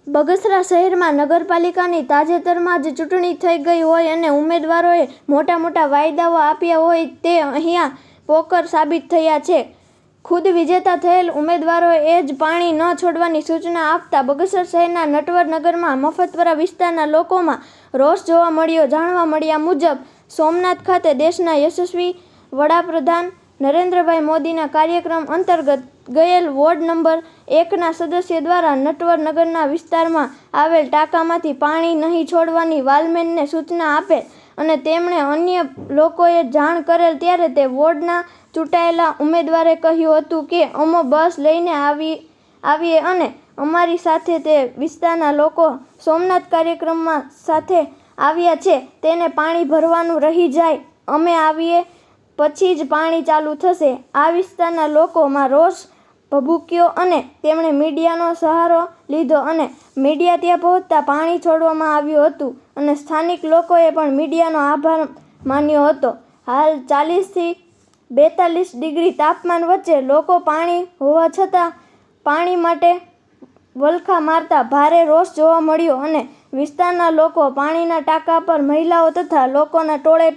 બગસરા શહેરમાં નગરપાલિકાની તાજેતરમાં જ ચૂંટણી થઈ ગઈ હોય અને ઉમેદવારોએ મોટા મોટા વાયદાઓ આપ્યા હોય તે અહીંયા પોકર સાબિત થયા છે. ખુદ વિજેતા થયેલ ઉમેદવારોએ જ પાણી ન છોડવાની સૂચના આપતા બગસરા શહેરના નટવરનગરમાં મફતપરા વિસ્તારના લોકોમાં રોષ જોવા મળ્યો. જાણવા મળ્યા મુજબ સોમનાથ ખાતે દેશના યશસ્વી વડાપ્રધાન નરેન્દ્રભાઈ મોદીના કાર્યક્રમ અંતર્ગત ગયેલ વોર્ડ નંબર 1ના સદસ્ય દ્વારા નટવરનગરના વિસ્તારમાં આવેલ ટાંકામાંથી પાણી નહીં છોડવાની વાલમેનને સૂચના આપેલ અને તેમણે અન્ય લોકોએ જાણ કરેલ ત્યારે તે વોર્ડના ચૂંટાયેલા ઉમેદવારે કહ્યું હતું કે અમે બસ લઈને આવીએ અને અમારી સાથે તે વિસ્તારના લોકો સોમનાથ કાર્યક્રમમાં સાથે આવ્યા છે તેને પાણી ભરવાનું રહી જાય, અમે આવીએ પછી જ પાણી ચાલુ થશે. આ વિસ્તારના લોકોમાં રોષ ભભૂક્યો અને તેમણે મીડિયાનો સહારો લીધો અને મીડિયા ત્યાં પહોંચતા પાણી છોડવામાં આવ્યું હતું અને સ્થાનિક લોકોએ પણ મીડિયાનો આભાર માન્યો હતો. હાલ 40થી 42 ડિગ્રી તાપમાન વચ્ચે લોકો પાણી હોવા છતાં પાણી માટે વલખા મારતા ભારે રોષ જોવા મળ્યો અને વિસ્તારના લોકો પાણીના ટાંકા પર મહિલાઓ તથા લોકોના ટોળે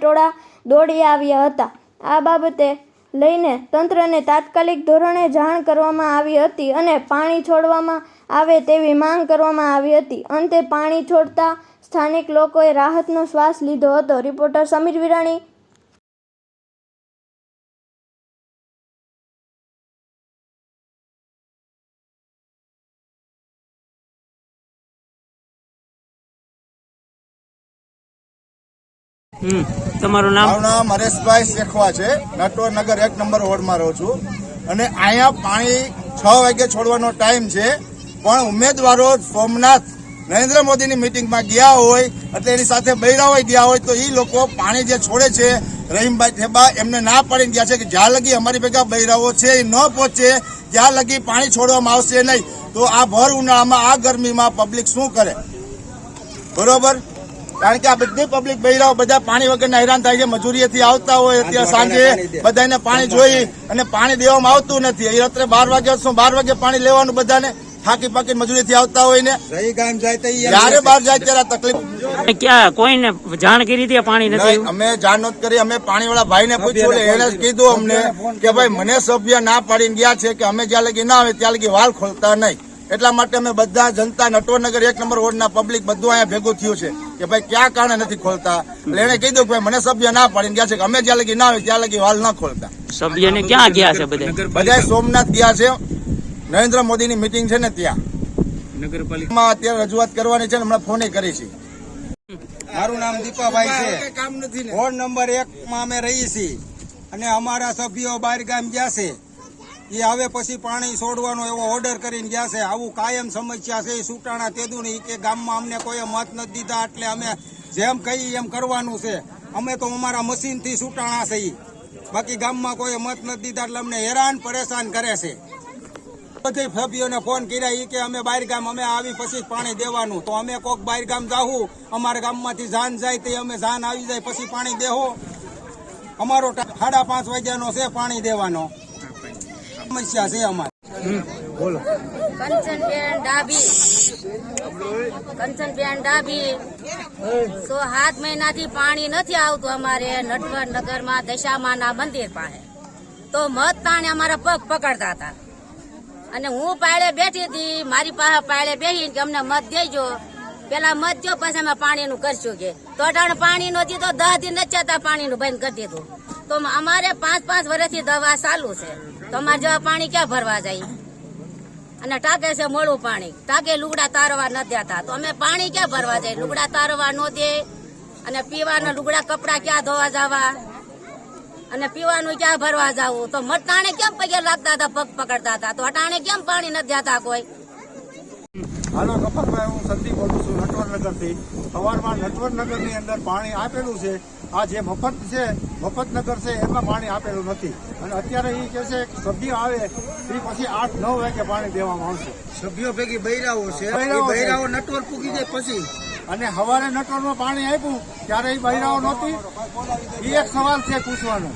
દોડી આવ્યા હતા. આ બાબતે લઈને તંત્રને તાત્કાલિક ધોરણે જાણ કરવામાં આવી હતી અને પાણી છોડવામાં આવે તેવી માંગ કરવામાં આવી હતી. અંતે પાણી છોડતા સ્થાનિક લોકોએ રાહતનો શ્વાસ લીધો હતો. રિપોર્ટર સમીર વિરાણી. તમારું નામ? મારું નામ હરેશભાઈ શેખવા છે. નટવરનગર 1 નંબર વોર્ડમાં રહું છું અને અહીંયા પાણી 6 વાગે છોડવાનો ટાઈમ છે, પણ ઉમેદવારો સોમનાથ નરેન્દ્ર મોદીની મિટિંગમાં ગયા હોય એટલે એની સાથે બૈરાઓ ગયા હોય તો એ લોકો પાણી જે છોડે છે, રહીમભાઈ ઠેબા એમને ના પાડીને ગયા છે કે જ્યાં લગી અમારી ભેગા બૈરાઓ છે એ ન પહોંચે ત્યાં લગી પાણી છોડવામાં આવશે નહીં. તો આ ભર ઉનાળામાં આ ગરમીમાં પબ્લિક શું કરે? બરોબર, કારણ કે આ બધી પબ્લિક બૈરાઓ બધા પાણી વગરના હેરાન થાય છે. મજૂરીએથી આવતા હોય અત્યારે સાંજે બધાને પાણી જોઈ અને પાણી દેવામાં આવતું નથી. એ રાત્રે 12 વાગે 12 વાગે પાણી લેવાનું બધાને થાકી પાકી મજૂરીથી આવતા હોય ને જયારે બહાર જાય ત્યારે તકલીફ. ક્યાં કોઈને જાણ કરી હતી પાણી નથી? અમે જાણ નહોતી કરી. અમે પાણીવાળા ભાઈને પૂછ્યું, એને કીધું અમને કે ભાઈ મને સભ્ય ના પાડીને ગયા છે કે અમે જ્યાં લગી ના આવે ત્યાં લગી વાલ ખોલતા નહીં. એટલા માટે અમે બધા જનતા નટવરનગર 1 નંબર વોર્ડના પબ્લિક બધું અહીંયા ભેગું થયું છે કે ભાઈ ક્યાં કારણે નથી ખોલતા. એટલે એને કીધું કે ભાઈ મને સભ્ય ના પાડીને ગયા છે કે અમે જ્યાં લગી ના આવે ત્યાં લગી વાલ ના ખોલતા. સભ્યને ક્યાં ગયા છે? બધા સોમનાથ ગયા છે. નરેન્દ્ર મોદીની મીટિંગ છે ને ત્યાં નગરપાલિકામાં અત્યારે રજૂઆત કરવાની છે ને હમણાં ફોન કરી છે. મારું નામ દીપાભાઈ છે. વોર્ડ નંબર 1માં અમે રહીએ છીએ અને અમારા સભ્યો બહાર ગામ ગયા છે. એ આવે પછી પાણી છોડવાનો એવો ઓર્ડર કરીને ગયા છે. આવું કાયમ સમસ્યા છે. સુટાણા તેદું નહીં કે ગામમાં અમને કોઈ મત નથી દીધા એટલે અમે જેમ કહીએ એમ કરવાનું છે. અમે તો અમારા મશીનથી સુટાણા છે, બાકી ગામમાં કોઈ મત નથી દીધા એટલે અમને હેરાન પરેશાન કરે છે. બધી સભ્યોને ફોન કર્યા એ કે અમે બહાર ગામ અમે આવી પછી પાણી દેવાનું. તો અમે કોક બહાર ગામ જાવું, અમારા ગામમાંથી જાન જાય તે અમે જાન આવી જાય પછી પાણી દેવો. અમારો 5:30 વાગ્યાનો છે પાણી દેવાનો. સમસ્યા છે અમારી. બોલો. કંચનબેન ડાબી 7 મહિનાથી પાણી નથી આવતું અમારે નટવરનગરમાં દશામાના મંદિર પાસે. તો મત તાણે અમારા પગ પકડતા હતા અને હું પાળે બેઠી હતી. મારી પાસે પાળે બેસીને કે અમને મત દેજો, પેલા મત દો પછી અમે પાણીનું કરશું કે. તો અટાણે પાણી નો દીધો 10 દિન નથી જતા પાણીનું બંધ કરી દીધું. તો અમારે 5 વર્ષથી દવા ચાલુ છે તો અમારે જેવા પાણી ક્યાં ભરવા જાય? અને ટાંકે છે મોડું પાણી, ટાંકે લુગડા તારવા ન દેતા તો અમે પાણી ક્યાં ભરવા જાય? લુગડા તારવા ન દે અને પીવાના લુગડા કપડા ક્યાં ધોવા જવા અને પીવાનું ક્યાં ભરવા જવું? તો મટાણે કેમ પગે લાગતા હતા, પગ પકડતા હતા? તો અટાણે કેમ પાણી નથી દેતા કોઈ? હાલો કપકભાઈ, હું સંદીપ બોલું છું નટવરનગરથી. સવારમાં નટવરનગરની અંદર પાણી આપેલું છે. આ જે મફત છે, મફતનગર છે, એમાં પાણી આપેલું નથી. અને અત્યારે એ કહે છે સભ્ય આવે એ પછી 8-9 વાગે પાણી દેવામાં આવશે. સભ્યો ભેગી બૈરાઓ છે, બૈરાઓ નટવર પૂગી જાય પછી. અને સવારે નટવરમાં પાણી આપ્યું ત્યારે એ બૈરાઓ નહોતી. એ એક સવાલ છે પૂછવાનો.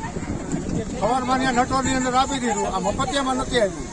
સવારમાં નટવરની અંદર આપી દીધું, આ મફતિયામાં નથી આવ્યું.